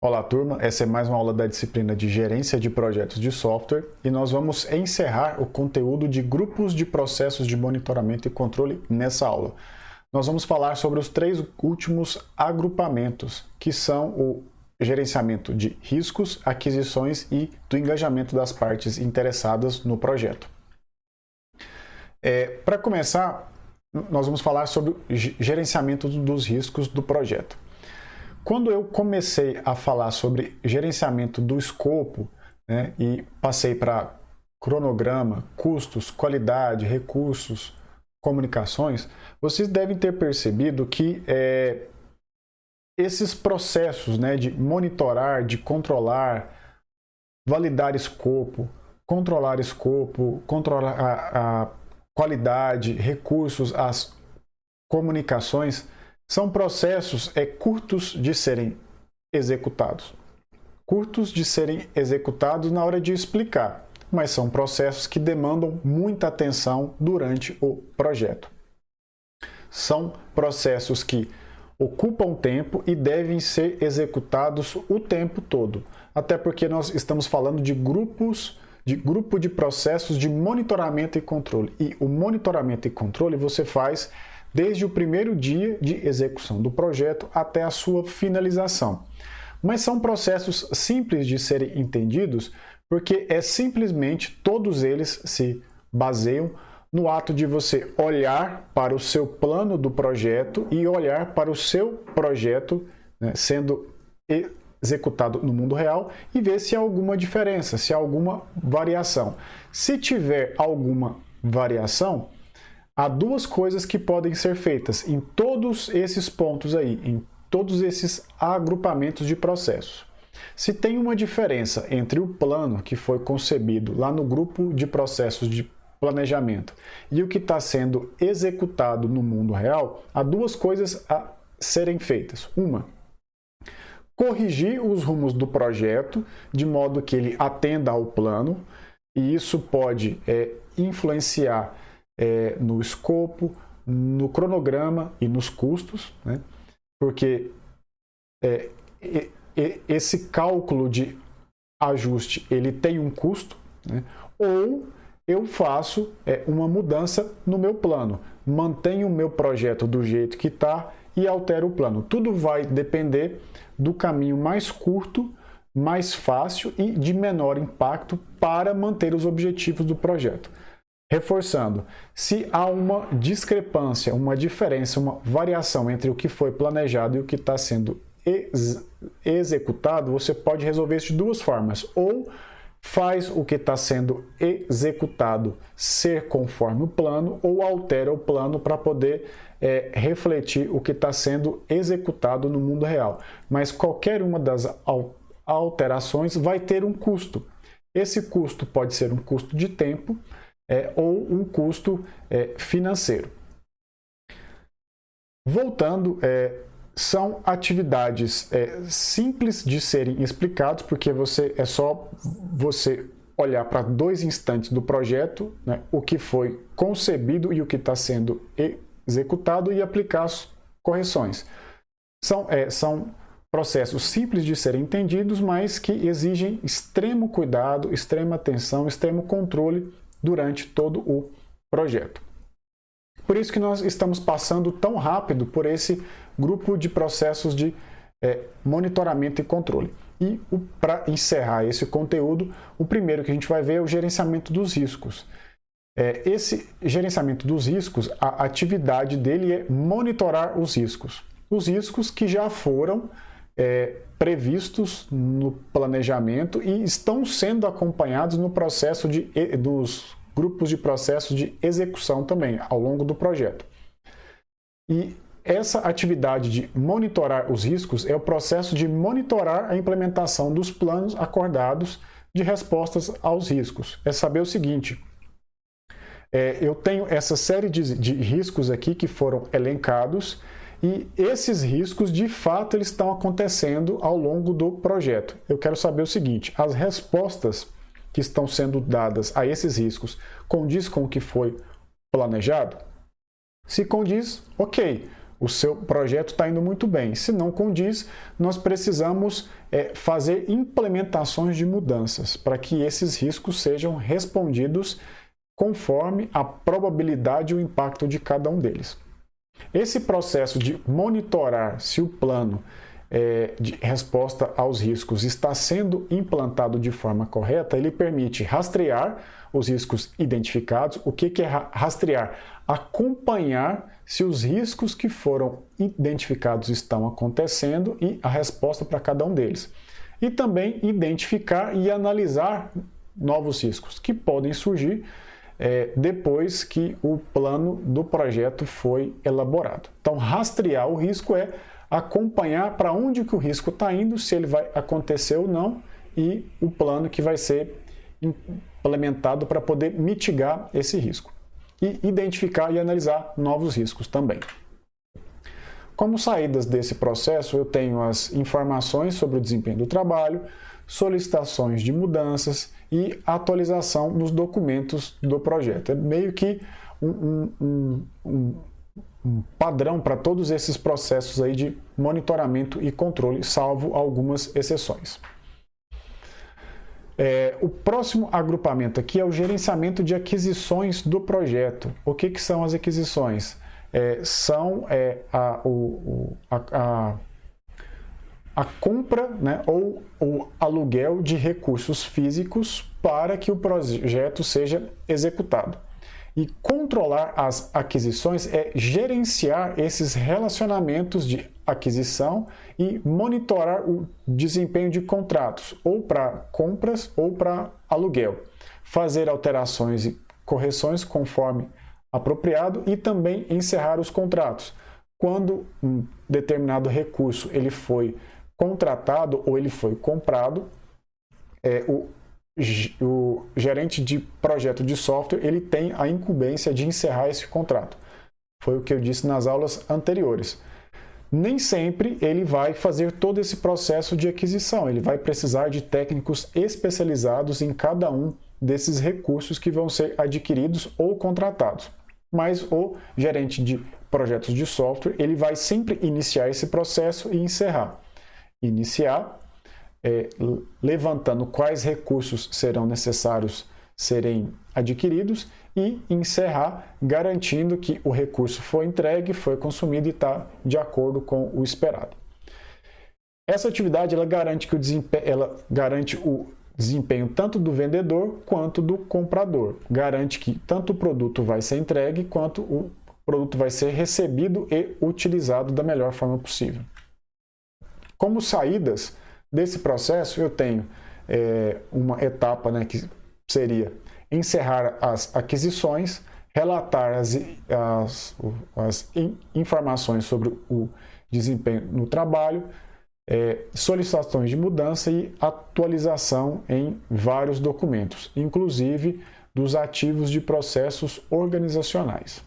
Olá, turma. Essa é mais uma aula da disciplina de Gerência de Projetos de Software e nós vamos encerrar o conteúdo de grupos de processos de monitoramento e controle nessa aula. Nós vamos falar sobre os três últimos agrupamentos, que são o gerenciamento de riscos, aquisições e do engajamento das partes interessadas no projeto. Para começar, nós vamos falar sobre o gerenciamento dos riscos do projeto. Quando eu comecei a falar sobre gerenciamento do escopo, né, e passei para cronograma, custos, qualidade, recursos, comunicações, vocês devem ter percebido que esses processos, né, de monitorar, de controlar, validar escopo, controlar a qualidade, recursos, as comunicações, são processos curtos de serem executados. Curtos de serem executados na hora de explicar, mas são processos que demandam muita atenção durante o projeto. São processos que ocupam tempo e devem ser executados o tempo todo, até porque nós estamos falando de grupo de processos de monitoramento e controle. E o monitoramento e controle você faz desde o primeiro dia de execução do projeto até a sua finalização. Mas são processos simples de serem entendidos, porque simplesmente todos eles se baseiam no ato de você olhar para o seu plano do projeto e olhar para o seu projeto, né, sendo executado no mundo real e ver se há alguma diferença, se há alguma variação. Se tiver alguma variação, há duas coisas que podem ser feitas em todos esses pontos aí, em todos esses agrupamentos de processos. Se tem uma diferença entre o plano que foi concebido lá no grupo de processos de planejamento e o que está sendo executado no mundo real, há duas coisas a serem feitas. Uma, corrigir os rumos do projeto de modo que ele atenda ao plano, e isso pode influenciar no escopo, no cronograma e nos custos, né? Porque esse cálculo de ajuste ele tem um custo, né? Ou eu faço uma mudança no meu plano, mantenho o meu projeto do jeito que está e altero o plano. Tudo vai depender do caminho mais curto, mais fácil e de menor impacto para manter os objetivos do projeto. Reforçando, se há uma discrepância, uma diferença, uma variação entre o que foi planejado e o que está sendo executado, você pode resolver isso de duas formas. Ou faz o que está sendo executado ser conforme o plano, ou altera o plano para poder refletir o que está sendo executado no mundo real. Mas qualquer uma das alterações vai ter um custo. Esse custo pode ser um custo de tempo, ou um custo financeiro. Voltando, são atividades simples de serem explicadas, porque é só você olhar para dois instantes do projeto, né, o que foi concebido e o que está sendo executado e aplicar as correções. São processos simples de serem entendidos, mas que exigem extremo cuidado, extrema atenção, extremo controle durante todo o projeto. Por isso que nós estamos passando tão rápido por esse grupo de processos de monitoramento e controle. E para encerrar esse conteúdo, o primeiro que a gente vai ver é o gerenciamento dos riscos. Esse gerenciamento dos riscos, a atividade dele é monitorar os riscos. Os riscos que já foram previstos no planejamento e estão sendo acompanhados no processo dos grupos de processos de execução também, ao longo do projeto. E essa atividade de monitorar os riscos é o processo de monitorar a implementação dos planos acordados de respostas aos riscos. É saber o seguinte, eu tenho essa série de riscos aqui que foram elencados, e esses riscos, de fato, eles estão acontecendo ao longo do projeto. Eu quero saber o seguinte, as respostas que estão sendo dadas a esses riscos condiz com o que foi planejado? Se condiz, ok. o seu projeto está indo muito bem. Se não condiz, nós precisamos fazer implementações de mudanças para que esses riscos sejam respondidos conforme a probabilidade e o impacto de cada um deles. Esse processo de monitorar se o plano de resposta aos riscos está sendo implantado de forma correta, ele permite rastrear os riscos identificados. O que é rastrear? Acompanhar se os riscos que foram identificados estão acontecendo e a resposta para cada um deles. E também identificar e analisar novos riscos que podem surgir depois que o plano do projeto foi elaborado. Então, rastrear o risco é acompanhar para onde que o risco está indo, se ele vai acontecer ou não, e o plano que vai ser implementado para poder mitigar esse risco. E identificar e analisar novos riscos também. Como saídas desse processo, eu tenho as informações sobre o desempenho do trabalho, solicitações de mudanças e atualização nos documentos do projeto. É meio que um padrão para todos esses processos aí de monitoramento e controle, salvo algumas exceções. O próximo agrupamento aqui é o gerenciamento de aquisições do projeto. O que são as aquisições? São a compra, né, ou o aluguel de recursos físicos para que o projeto seja executado. E controlar as aquisições é gerenciar esses relacionamentos de aquisição e monitorar o desempenho de contratos, ou para compras ou para aluguel. Fazer alterações e correções conforme apropriado e também encerrar os contratos. Quando um determinado recurso ele foi contratado ou ele foi comprado, o gerente de projeto de software ele tem a incumbência de encerrar esse contrato. Foi o que eu disse nas aulas anteriores. Nem sempre ele vai fazer todo esse processo de aquisição, ele vai precisar de técnicos especializados em cada um desses recursos que vão ser adquiridos ou contratados. Mas o gerente de projetos de software ele vai sempre iniciar esse processo e encerrar. Iniciar levantando quais recursos serão necessários serem adquiridos e encerrar garantindo que o recurso foi entregue, foi consumido e está de acordo com o esperado. Essa atividade ela garante o desempenho tanto do vendedor quanto do comprador. Garante que tanto o produto vai ser entregue quanto o produto vai ser recebido e utilizado da melhor forma possível. Como saídas desse processo, eu tenho uma etapa, né, que seria encerrar as aquisições, relatar as informações sobre o desempenho no trabalho, solicitações de mudança e atualização em vários documentos, inclusive dos ativos de processos organizacionais.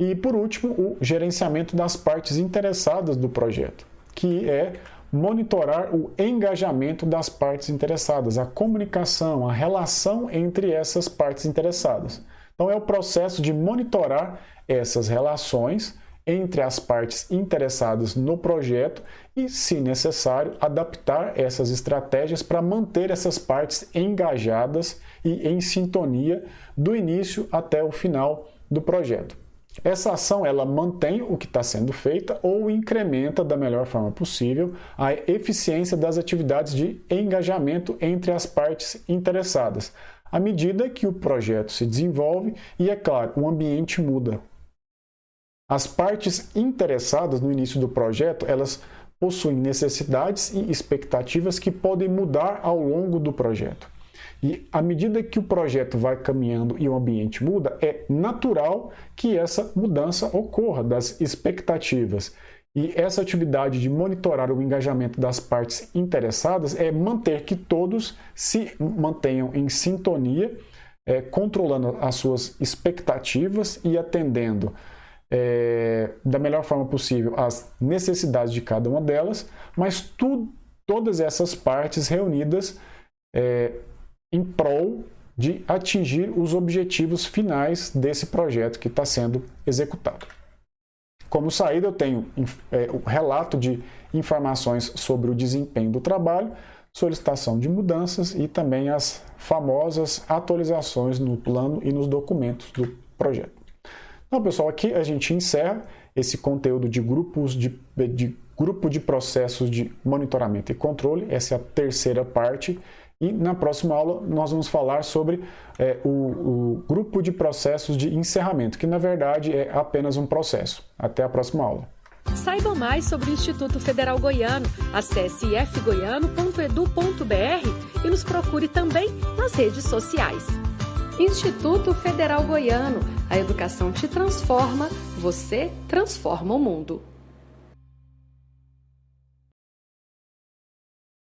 E, por último, o gerenciamento das partes interessadas do projeto, que é monitorar o engajamento das partes interessadas, a comunicação, a relação entre essas partes interessadas. Então, é o processo de monitorar essas relações entre as partes interessadas no projeto e, se necessário, adaptar essas estratégias para manter essas partes engajadas e em sintonia do início até o final do projeto. Essa ação ela mantém o que está sendo feita ou incrementa da melhor forma possível a eficiência das atividades de engajamento entre as partes interessadas, à medida que o projeto se desenvolve e, é claro, o ambiente muda. As partes interessadas no início do projeto, elas possuem necessidades e expectativas que podem mudar ao longo do projeto. E à medida que o projeto vai caminhando e o ambiente muda, é natural que essa mudança ocorra das expectativas. E essa atividade de monitorar o engajamento das partes interessadas é manter que todos se mantenham em sintonia, controlando as suas expectativas e atendendo da melhor forma possível as necessidades de cada uma delas, mas todas essas partes reunidas em prol de atingir os objetivos finais desse projeto que está sendo executado. Como saída, eu tenho o relato de informações sobre o desempenho do trabalho, solicitação de mudanças e também as famosas atualizações no plano e nos documentos do projeto. Então, pessoal, aqui a gente encerra esse conteúdo de grupo de processos de monitoramento e controle. Essa é a terceira parte. E na próxima aula nós vamos falar sobre o grupo de processos de encerramento, que na verdade é apenas um processo. Até a próxima aula. Saiba mais sobre o Instituto Federal Goiano. Acesse ifgoiano.edu.br e nos procure também nas redes sociais. Instituto Federal Goiano. A educação te transforma, você transforma o mundo.